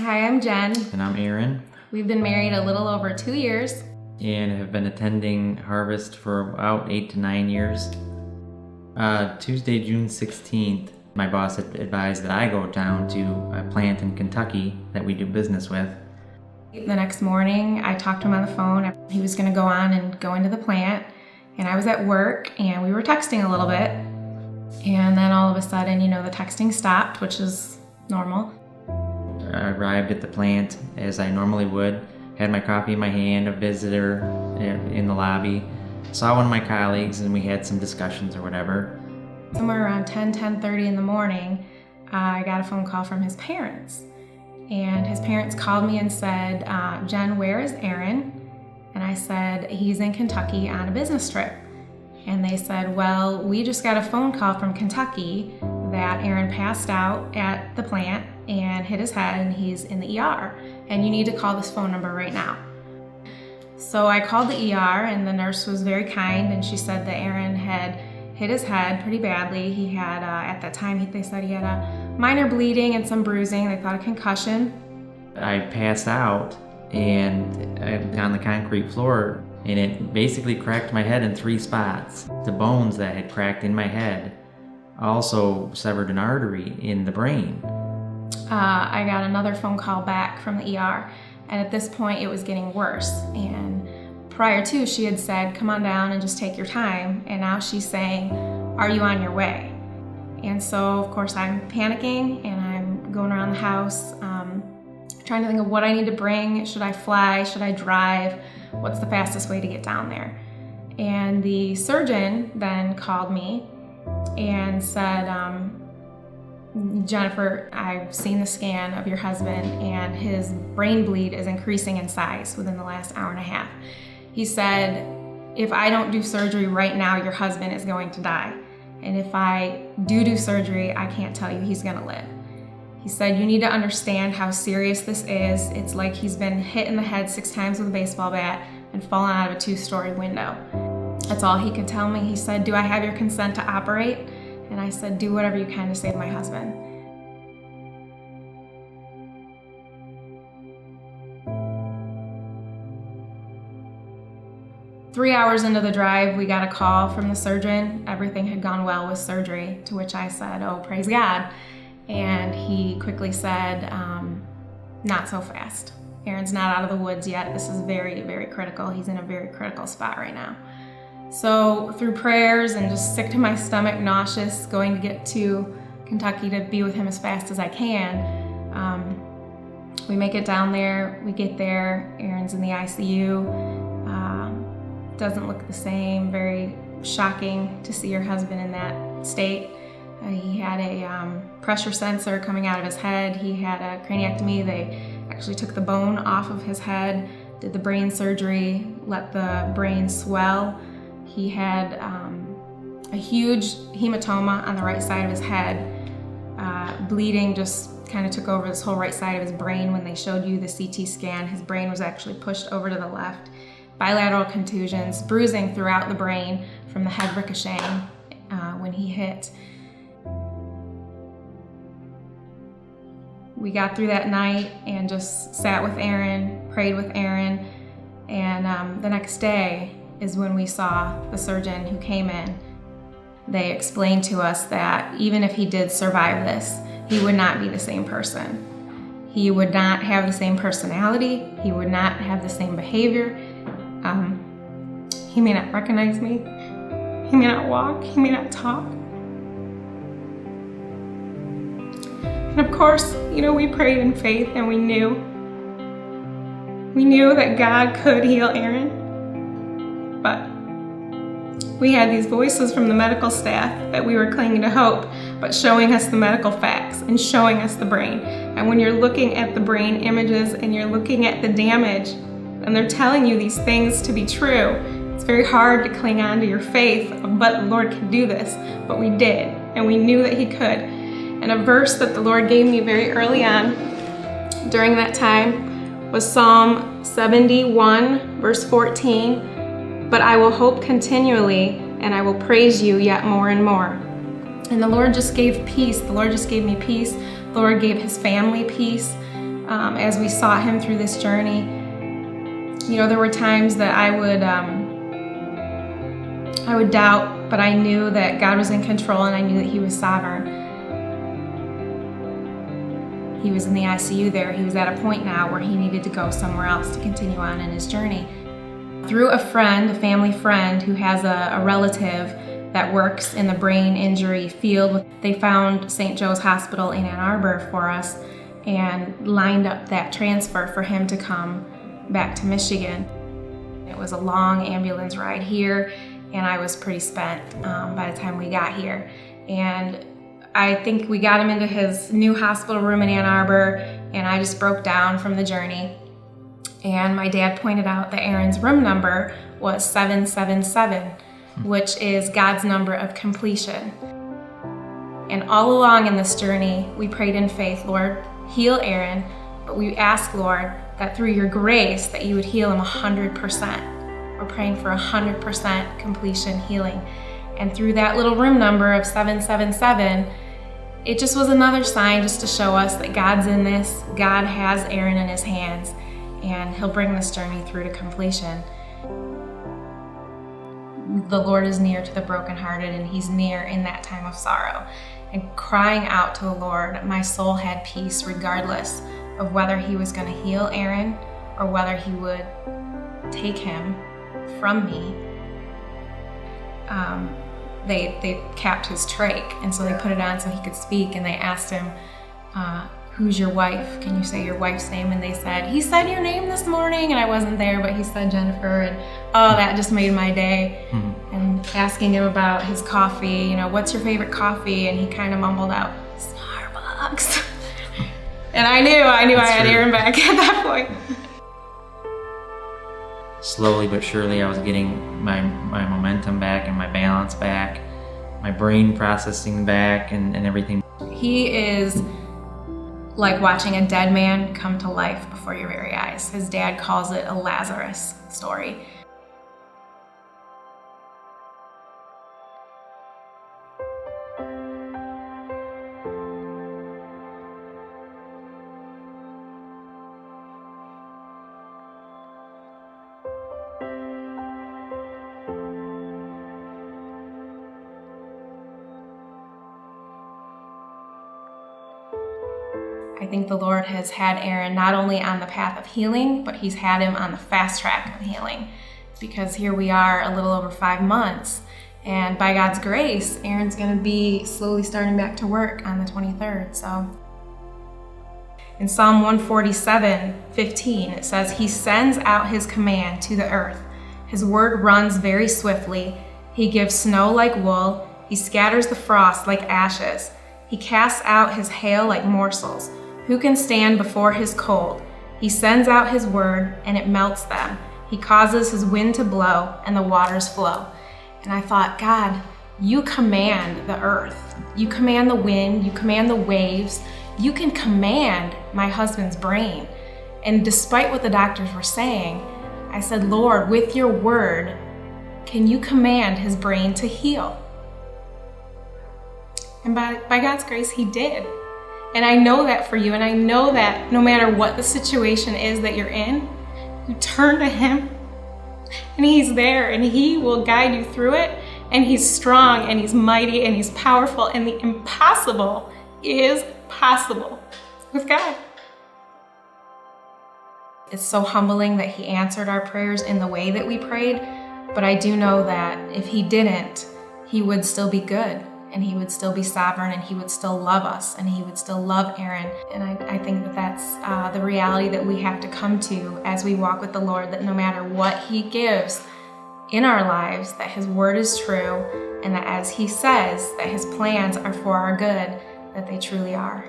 Hi, I'm Jen. And I'm Aaron. We've been married a little over 2 years. And have been attending Harvest for about 8 to 9 years. Tuesday, June 16th, my boss had advised that I go down to a plant in Kentucky that we do business with. The next morning, I talked to him on the phone. He was going to go on and go into the plant, and I was at work, and we were texting a little bit. And then all of a sudden, the texting stopped, which is normal. I arrived at the plant as I normally would, had my coffee in my hand, a visitor in the lobby, saw one of my colleagues, and we had some discussions or whatever. Somewhere around 10:30 in the morning, I got a phone call from his parents. And his parents called me and said, Jen, where is Aaron? And I said, he's in Kentucky on a business trip. And they said, well, we just got a phone call from Kentucky that Aaron passed out at the plant and hit his head and he's in the ER. And you need to call this phone number right now. So I called the ER and the nurse was very kind and she said that Aaron had hit his head pretty badly. He had, at that time, they said he had a minor bleeding and some bruising. They thought a concussion. I passed out and on the concrete floor, and it basically cracked my head in 3 spots. The bones that had cracked in my head also severed an artery in the brain. I got another phone call back from the ER, and at this point it was getting worse. And prior to, she had said, come on down and just take your time, and now she's saying, are you on your way? And so, of course, I'm panicking, and I'm going around the house, trying to think of what I need to bring. Should I fly? Should I drive? What's the fastest way to get down there? And the surgeon then called me and said, Jennifer, I've seen the scan of your husband and his brain bleed is increasing in size within the last hour and a half. He said, if I don't do surgery right now, your husband is going to die. And if I do surgery, I can't tell you he's gonna live. He said, you need to understand how serious this is. It's like he's been hit in the head 6 times with a baseball bat and fallen out of a 2-story window. That's all he could tell me. He said, do I have your consent to operate? And I said, do whatever you can to save my husband. Three hours into the drive, we got a call from the surgeon. Everything had gone well with surgery, to which I said, oh, praise God. And he quickly said, not so fast. Aaron's not out of the woods yet. This is very, very critical. He's in a very critical spot right now. So through prayers and just sick to my stomach, nauseous, going to get to Kentucky to be with him as fast as I can, we make it down there. We get there. Aaron's in the ICU. Doesn't look the same. Very shocking to see your husband in that state. He had a pressure sensor coming out of his head. He had a craniectomy. They actually took the bone off of his head, did the brain surgery, let the brain swell. He had a huge hematoma on the right side of his head. Bleeding just kind of took over this whole right side of his brain. When they showed you the CT scan, his brain was actually pushed over to the left. Bilateral contusions, bruising throughout the brain from the head ricocheting when he hit. We got through that night and just sat with Aaron, prayed with Aaron, and the next day is when we saw the surgeon who came in. They explained to us that even if he did survive this, he would not be the same person. He would not have the same personality. He would not have the same behavior. He may not recognize me. He may not walk. He may not talk. And of course, we prayed in faith and we knew that God could heal Aaron. But we had these voices from the medical staff that we were clinging to hope, but showing us the medical facts and showing us the brain. And when you're looking at the brain images and you're looking at the damage, and they're telling you these things to be true, it's very hard to cling on to your faith, but the Lord can do this. But we did, and we knew that He could. And a verse that the Lord gave me very early on during that time was Psalm 71, verse 14. But I will hope continually, and I will praise you yet more and more. And the Lord just gave peace. The Lord just gave me peace. The Lord gave His family peace. as we sought Him through this journey. You know, there were times that I would doubt, but I knew that God was in control and I knew that He was sovereign. He was in the ICU there. He was at a point now where he needed to go somewhere else to continue on in his journey. Through a friend, a family friend who has a relative that works in the brain injury field, they found St. Joe's Hospital in Ann Arbor for us and lined up that transfer for him to come back to Michigan. It was a long ambulance ride here, and I was pretty spent by the time we got here. And I think we got him into his new hospital room in Ann Arbor, and I just broke down from the journey. And my dad pointed out that Aaron's room number was 777, which is God's number of completion. And all along in this journey, we prayed in faith, Lord, heal Aaron, but we asked, Lord, that through your grace that you would heal him 100%. We're praying for 100% completion healing. And through that little room number of 777, it just was another sign just to show us that God's in this. God has Aaron in his hands, and he'll bring this journey through to completion. The Lord is near to the brokenhearted, and he's near in that time of sorrow. And crying out to the Lord, my soul had peace regardless of whether he was going to heal Aaron or whether he would take him from me. They capped his trach, and so they put it on so he could speak, and they asked him, who's your wife? Can you say your wife's name? And they said, he said your name this morning, and I wasn't there, but he said Jennifer, and oh, that just made my day. Mm-hmm. And asking him about his coffee, you know, what's your favorite coffee? And he kind of mumbled out, Starbucks. And I knew I had Aaron back at that point. Slowly but surely, I was getting my momentum back and my balance back, my brain processing back and everything. He is like watching a dead man come to life before your very eyes. His dad calls it a Lazarus story. I think the Lord has had Aaron not only on the path of healing, but he's had him on the fast track of healing. Because here we are a little over 5 months, and by God's grace, Aaron's gonna be slowly starting back to work on the 23rd. So in Psalm 147:15, it says, he sends out his command to the earth. His word runs very swiftly. He gives snow like wool. He scatters the frost like ashes. He casts out his hail like morsels. Who can stand before his cold? He sends out his word, and it melts them. He causes his wind to blow, and the waters flow. And I thought, God, you command the earth. You command the wind. You command the waves. You can command my husband's brain. And despite what the doctors were saying, I said, Lord, with your word, can you command his brain to heal? And by God's grace, he did. And I know that for you, and I know that no matter what the situation is that you're in, you turn to him, and he's there, and he will guide you through it, and he's strong, and he's mighty, and he's powerful, and the impossible is possible with God. It's so humbling that he answered our prayers in the way that we prayed, but I do know that if he didn't, he would still be good. And he would still be sovereign, and he would still love us, and he would still love Aaron. And I think that that's the reality that we have to come to as we walk with the Lord, that no matter what he gives in our lives, that his word is true, and that as he says that his plans are for our good, that they truly are.